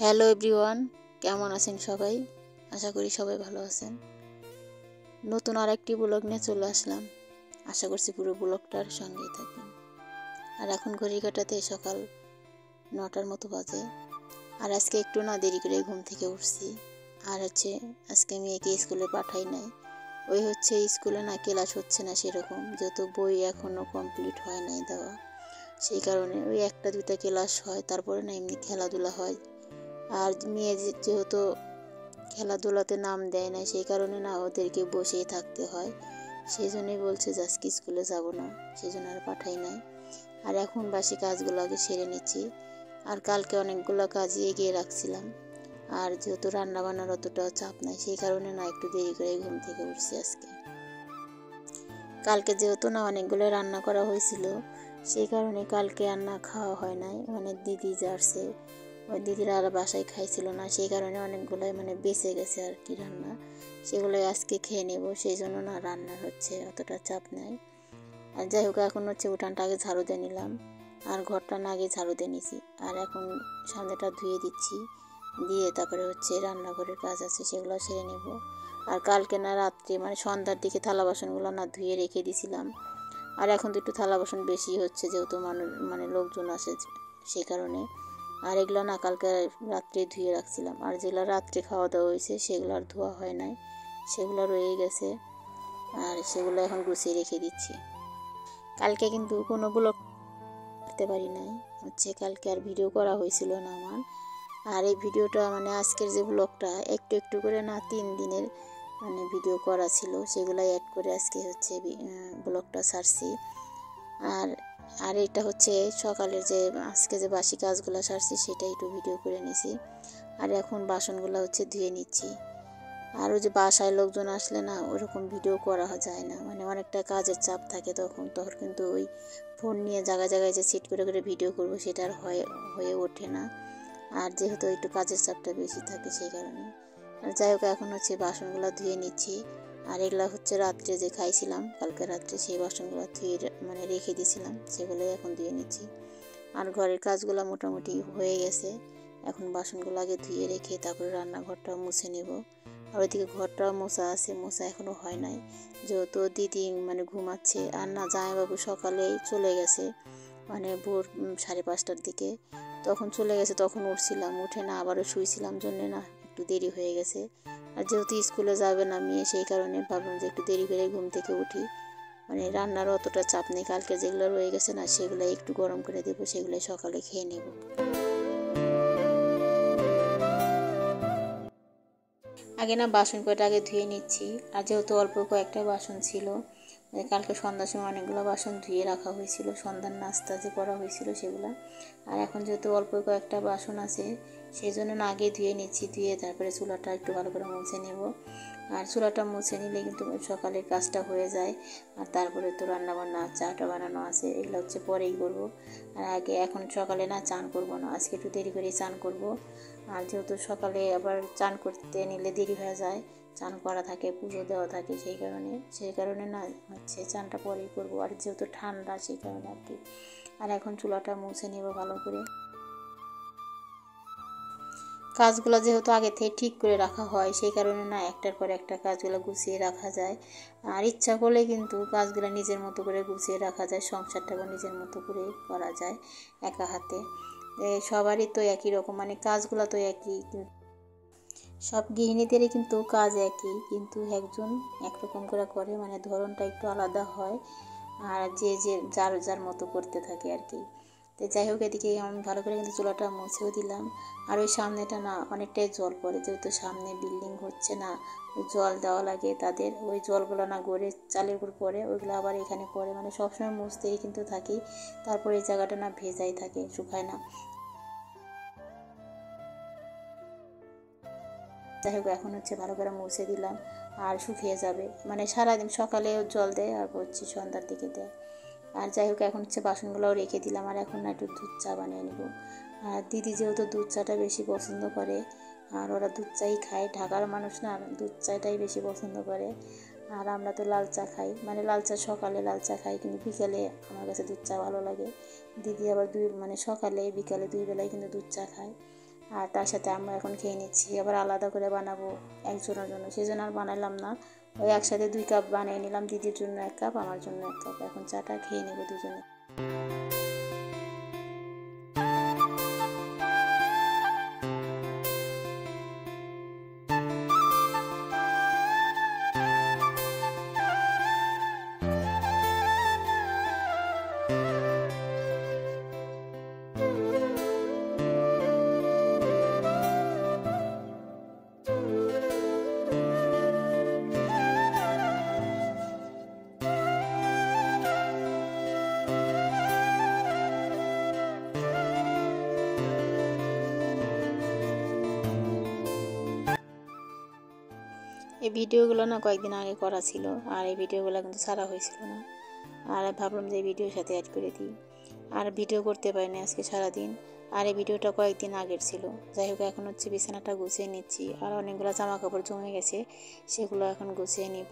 Hello everyone, কেমন আছেন সবাই? আশা করি সবাই ভালো আছেন। নতুন আরেকটি ব্লগ নিয়ে চলে আসলাম। আশা করছি পুরো ব্লগটার সঙ্গেই থাকবেন। আর এখন ঘড়ি কাটাতে সকাল 9টার মতো বাজে। আর আজকে একটু না দেরি করে ঘুম থেকে উঠছি। আর আজকে মেয়েকে স্কুলে পাঠাই নাই। স্কুলে না ক্লাস হচ্ছে না সেরকম, যেহেতু বই এখনও কমপ্লিট হয় নাই দেওয়া। সেই কারণে ওই একটা দুইটা ক্লাস হয়, তারপরে না এমনি খেলাধুলা হয়। আর মেয়ে যেহেতু খেলাধুলাতে নাম দেয় না, সেই কারণে না ওদেরকে বসেই থাকতে হয়। সেই জন্যই বলছে যে আজকে স্কুলে যাব না, সেই জন্য আর পাঠাই নাই। আর এখন বাসি কাজগুলো আগে সেরে নিচ্ছি। আর কালকে অনেকগুলো কাজই এগিয়ে রাখছিলাম। আর যেহেতু রান্না বান্নার অতটাও চাপ নাই, সেই কারণে না একটু দেরি করে ঘুম থেকে উঠছি আজকে। কালকে যেহেতু না অনেকগুলো রান্না করা হয়েছিল, সেই কারণে কালকে আর না খাওয়া হয় নাই। দিদি যাচ্ছে, ওই দিদিরা আর বাসায় খাইছিল না, সেই কারণে অনেকগুলোই বেঁচে গেছে আর কি রান্না, সেগুলোই আজকে খেয়ে নেব। সেই জন্য না রান্নার অতটা চাপ নেই। আর যাই হোক, এখন উঠানটা আগে ঝাড়ু দিয়ে নিলাম, আর ঘরটা না আগে ঝাড়ু দিয়ে নিছি। আর এখন সামনেটা ধুয়ে দিচ্ছি, দিয়ে তারপরে রান্নাঘরের কাজ আছে সেগুলো সেরে নেব। আর কালকে না রাত্রে সন্ধ্যার দিকে থালা বাসনগুলো না ধুয়ে রেখে দিছিলাম। আর এখন তো একটু থালা বাসন বেশি হচ্ছে, যেহেতু মানুষ লোকজন আসে সেই কারণে। আর এগুলো না কালকে রাত্রে ধুয়ে রাখছিলাম। আর যেগুলো রাত্রে খাওয়া দাওয়া হয়েছে সেগুলো আর ধোয়া হয় নাই, সেগুলো রয়ে গেছে। আর সেগুলো এখন গুছিয়ে রেখে দিচ্ছি। কালকে কিন্তু কোনো ব্লগ করতে পারি নাই, কালকে আর ভিডিও করা হয়েছিল না আমার। আর এই ভিডিওটা আজকের যে ব্লগটা একটু একটু করে না 3 দিনের ভিডিও করা ছিল, সেগুলাই অ্যাড করে আজকে ব্লগটা ছাড়ছি। আর আর এটা সকালের আজকে যে বাসি কাজগুলো সারছি সেটা একটু ভিডিও করে নিছি। আর এখন বাসনগুলো ধুয়ে নিচ্ছি। আর বাসায় লোকজন আসলে না ওরকম ভিডিও করা যায় না, অনেকটা কাজের চাপ থাকে তখন কিন্তু ওই ফোন নিয়ে জায়গায় জায়গায় যে সেট করে করে ভিডিও করব সেটা আর হয়ে ওঠে না। আর যেহেতু একটু কাজের চাপটা বেশি থাকে সেই কারণে। আর যাই হোক, এখন বাসনগুলো ধুয়ে নিচ্ছি। আর এগুলা রাত্রে যে খাইছিলাম কালকে রাত্রে, সেই বাসনগুলো ধুয়ে রেখে দিয়েছিলাম, সেগুলোই এখন ধুয়ে নিচ্ছি। আর ঘরের কাজগুলো মোটামুটি হয়ে গেছে। এখন বাসনগুলো আগে ধুয়ে রেখে তারপরে রান্নাঘরটাও মুছে নেব। আর ওইদিকে ঘরটাও মোছা আছে, মোছা এখনও হয় নাই, যেহেতু দিদি ঘুমাচ্ছে। আর না জামাইবাবু সকালেই চলে গেছে, ভোর 5:30টার দিকে তখন চলে গেছে। তখন উঠছিলাম, উঠে না আবারও শুয়েছিলাম, জন্যে না একটু দেরি হয়ে গেছে। আর যেহেতু স্কুলে যাবে না মেয়ে, সেই কারণে ভাবলাম যে একটু দেরি করে ঘুম থেকে উঠি। রান্নার অতটা চাপ নেই, কালকে যেগুলো রয়ে গেছে না সেগুলো একটু গরম করে দেবো, সেগুলো সকালে খেয়ে নেব। আগে না বাসন কয়টা আগে ধুয়ে নিচ্ছি। আর যেহেতু অল্প কয়েকটা বাসন ছিল, কালকে সন্ধ্যার সময় অনেকগুলো বাসন ধুয়ে রাখা হয়েছিল, সন্ধ্যার নাস্তা যে করা হয়েছিল সেগুলো। আর এখন যেহেতু অল্প কয়েকটা বাসন আছে, সেই জন্য না আগে ধুয়ে নিচ্ছি, ধুয়ে তারপরে চুলাটা একটু ভালো করে মুছে নেব। আর চুলাটা মুছে নিলে কিন্তু সকালের কাজটা হয়ে যায়। আর তারপরে তো রান্নাবান্না চাটা বানানো আছে, এগুলো পরেই করবো। আর আগে এখন সকালে না চান করবো না, আজকে একটু দেরি করে চান করব। আর যেহেতু সকালে আবার চান করতে নিলে দেরি হয়ে যায়, চান করা থাকে, পুজো দেওয়া থাকে, সেই কারণে না চানটা পরেই করবো। আর যেহেতু ঠান্ডা সেই কারণে আর কি। আর এখন চুলাটা মুছে নেব ভালো করে। কাজগুলো যেহেতু আগে থেকে ঠিক করে রাখা হয়, সেই কারণে না একটার পর একটা কাজগুলো গুছিয়ে রাখা যায়। আর ইচ্ছা করলে কিন্তু কাজগুলো নিজের মতো করে গুছিয়ে রাখা যায়, সংসারটাকে নিজের মতো করে করা যায় একা হাতে। সবারই তো একই রকম, কাজগুলো তো একই, সব গৃহিণীদেরই কিন্তু কাজ একই, কিন্তু একজন একরকম করে করে, ধরনটা একটু আলাদা হয়। আর যে যার যার মতো করতে থাকে আর কি। তো যাই হোক, এদিকে আমি ভালো করে কিন্তু চুলাটা মুছেও দিলাম। আর ওই সামনেটা না অনেকটাই জল পড়ে, যেহেতু সামনে বিল্ডিং হচ্ছে না, ওই জল দেওয়া লাগে তাদের, ওই জলগুলো না গড়ে চালের উপর পড়ে, ওইগুলো আবার এখানে পড়ে, সবসময় মুছতেই কিন্তু থাকি। তারপরে এই জায়গাটা না ভেজাই থাকে, শুকায় না। যাই হোক, এখন ভালো করে মুছে দিলাম, আর শুকিয়ে যাবে, সারাদিন সকালেও জল দেয় আর সন্ধ্যার দিকে দেয়। আর যাই হোক, এখন বাসনগুলোও রেখে দিলাম। আর এখন না একটু দুধ চা বানিয়ে নেব। আর দিদি যেহেতু দুধ চাটা বেশি পছন্দ করে, আর ওরা দুধ চাই খায়, ঢাকার মানুষ না দুধ চাটাই বেশি পছন্দ করে। আর আমরা তো লাল চা খাই, লাল চা সকালে লাল চা খাই, কিন্তু বিকালে আমার কাছে দুধ চা ভালো লাগে। দিদি আবার সকালে বিকালে 2 বেলায় কিন্তু দুধ চা খায়। আর তার সাথে আম্মু এখন খেয়ে নিচ্ছি। আবার আলাদা করে বানাবো একজনের জন্য, সেই জন্য আর বানালাম না। ওই একসাথে 2 কাপ বানিয়ে নিলাম, দিদির জন্য 1 কাপ, আমার জন্য 1 কাপ। এখন চাটা খেয়ে নেবো দুজনে। এই ভিডিওগুলো না কয়েকদিন আগে করা ছিল, আর এই ভিডিওগুলো কিন্তু ছাড়া হয়েছিল না। আর ভাবলাম যে এই ভিডিওর সাথে অ্যাড করে দিই। আর ভিডিও করতে পারিনি আজকে সারাদিন। আর এই ভিডিওটা কয়েকদিন আগের ছিল। যাই হোক, এখন হচ্ছে বিছানাটা গুছিয়ে নিচ্ছি। আর অনেকগুলো জামা কাপড় জমে গেছে, সেগুলো এখন গুছিয়ে নিব।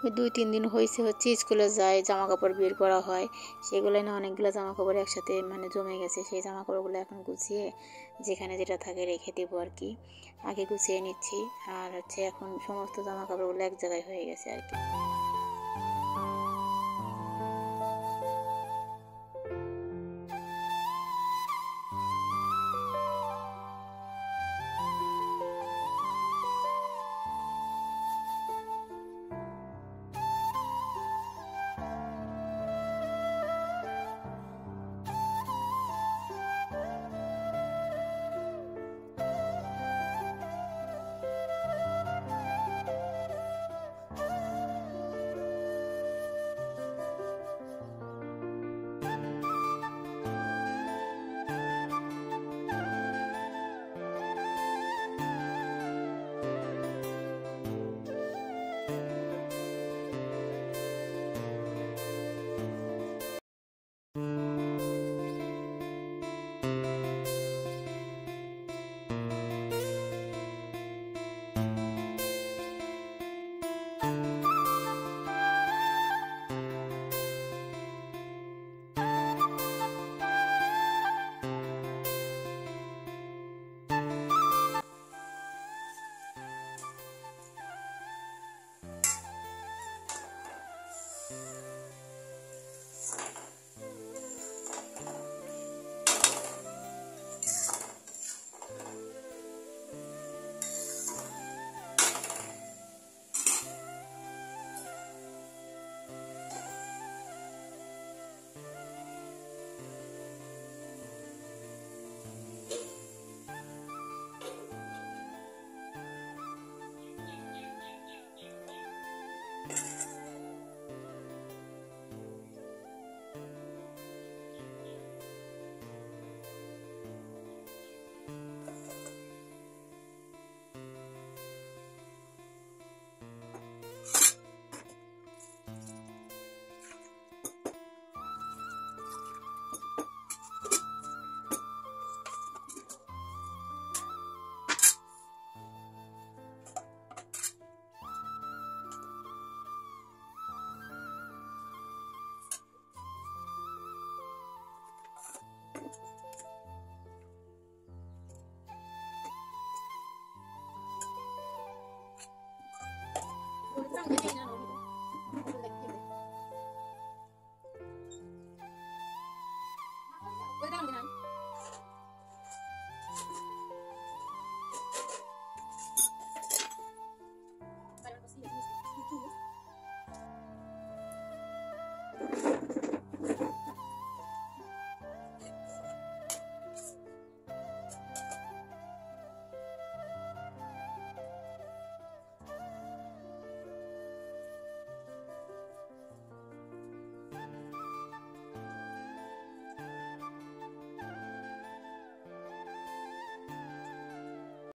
ওই 2-3 দিন হয়েছে হচ্ছে স্কুলে যায়, জামা কাপড় বের করা হয়, সেগুলো না অনেকগুলো জামা কাপড় একসাথে মানে জমে গেছে। সেই জামা কাপড়গুলো এখন গুছিয়ে যেখানে যেটা থাকে রেখে দেবো আর কি। আগে গুছিয়ে নিচ্ছি। আর হচ্ছে এখন সমস্ত জামা কাপড়গুলো এক জায়গায় হয়ে গেছে আর কি।